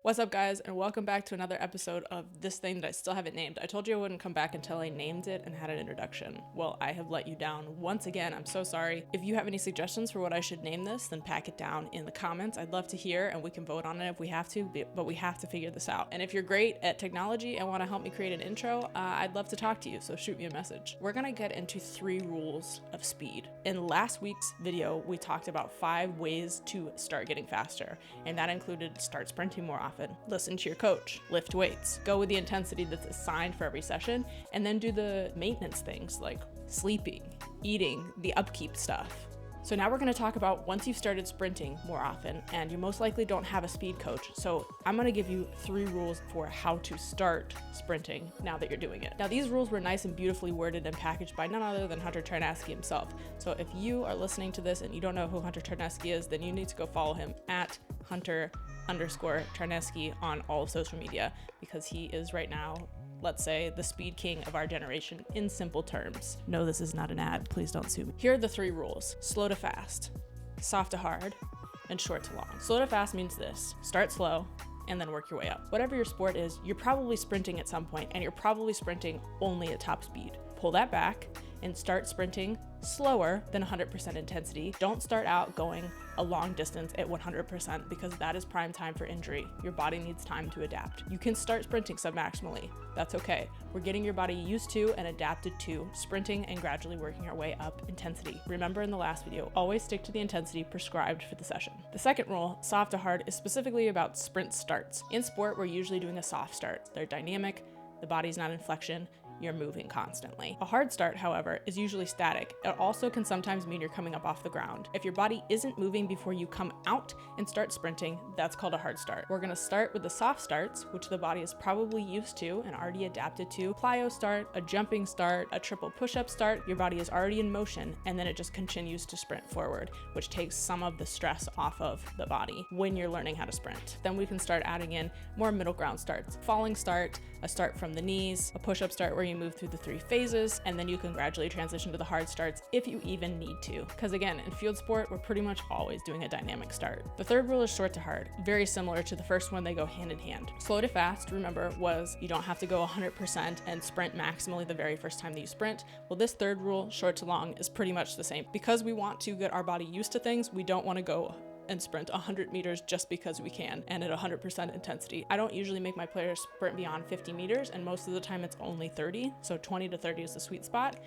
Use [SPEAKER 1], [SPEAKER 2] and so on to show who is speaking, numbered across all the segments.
[SPEAKER 1] What's up, guys, and welcome back to another episode of this thing that I still haven't named. I told you I wouldn't come back until I named it and had an introduction. Well, I have let you down once again. I'm so sorry. If you have any suggestions for what I should name this, then pack it down in the comments. I'd love to hear, and we can vote on it if we have to, but we have to figure this out. And if you're great at technology and want to help me create an intro, I'd love to talk to you, so shoot me a message. We're gonna get into 3 rules of speed. In last week's video, we talked about 5 ways to start getting faster, and that included start sprinting more often, listen to your coach, lift weights, go with the intensity that's assigned for every session, and then do the maintenance things like sleeping, eating, the upkeep stuff. So now we're going to talk about once you've started sprinting more often and you most likely don't have a speed coach. So I'm going to give you 3 rules for how to start sprinting now that you're doing it. Now these rules were nice and beautifully worded and packaged by none other than Hunter Tarnasky himself. So if you are listening to this and you don't know who Hunter Tarnasky is, then you need to go follow him at Hunter_Tarnasky on all of social media, because he is right now, let's say, the speed king of our generation in simple terms. No, this is not an ad. Please don't sue me. Here are the 3 rules: slow to fast, soft to hard, and short to long. Slow to fast means this: start slow and then work your way up. Whatever your sport is, you're probably sprinting at some point, and you're probably sprinting only at top speed. Pull that back and start sprinting slower than 100% intensity. Don't start out going a long distance at 100%, because that is prime time for injury. Your body needs time to adapt. You can start sprinting submaximally. That's okay. We're getting your body used to and adapted to sprinting and gradually working our way up intensity. Remember in the last video, always stick to the intensity prescribed for the session. The second rule, soft to hard, is specifically about sprint starts. In sport, we're usually doing a soft start. They're dynamic, the body's not in flexion, you're moving constantly. A hard start, however, is usually static. It also can sometimes mean you're coming up off the ground. If your body isn't moving before you come out and start sprinting, that's called a hard start. We're gonna start with the soft starts, which the body is probably used to and already adapted to. Plyo start, a jumping start, a triple push-up start. Your body is already in motion, and then it just continues to sprint forward, which takes some of the stress off of the body when you're learning how to sprint. Then we can start adding in more middle ground starts. Falling start, a start from the knees, a push-up start where you move through the 3 phases, and then you can gradually transition to the hard starts if you even need to. Because again, in field sport, we're pretty much always doing a dynamic start. The third rule is short to hard. Very similar to the first one, they go hand in hand. Slow to fast, remember, was you don't have to go 100% and sprint maximally the very first time that you sprint. Well, this third rule, short to long, is pretty much the same. Because we want to get our body used to things, we don't want to go and sprint 100 meters just because we can and at 100% intensity. I don't usually make my players sprint beyond 50 meters, and most of the time it's only 30, so 20 to 30 is the sweet spot.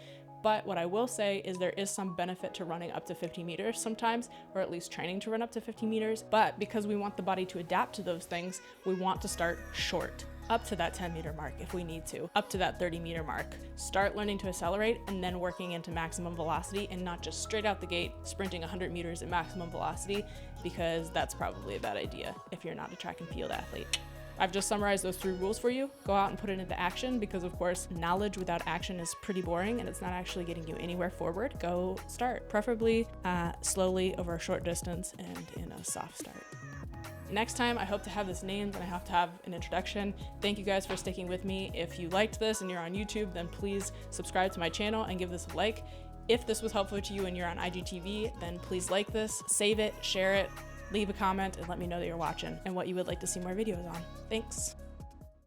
[SPEAKER 1] But what I will say is there is some benefit to running up to 50 meters sometimes, or at least training to run up to 50 meters. But because we want the body to adapt to those things, we want to start short, up to that 10-meter mark if we need to, up to that 30-meter mark. Start learning to accelerate and then working into maximum velocity, and not just straight out the gate sprinting 100 meters at maximum velocity, because that's probably a bad idea if you're not a track and field athlete. I've just summarized those 3 rules for you. Go out and put it into action, because of course, knowledge without action is pretty boring and it's not actually getting you anywhere forward. Go start, preferably slowly over a short distance and in a soft start. Next time, I hope to have this named and I have to have an introduction. Thank you guys for sticking with me. If you liked this and you're on YouTube, then please subscribe to my channel and give this a like. If this was helpful to you and you're on IGTV, then please like this, save it, share it, leave a comment, and let me know that you're watching and what you would like to see more videos on. Thanks.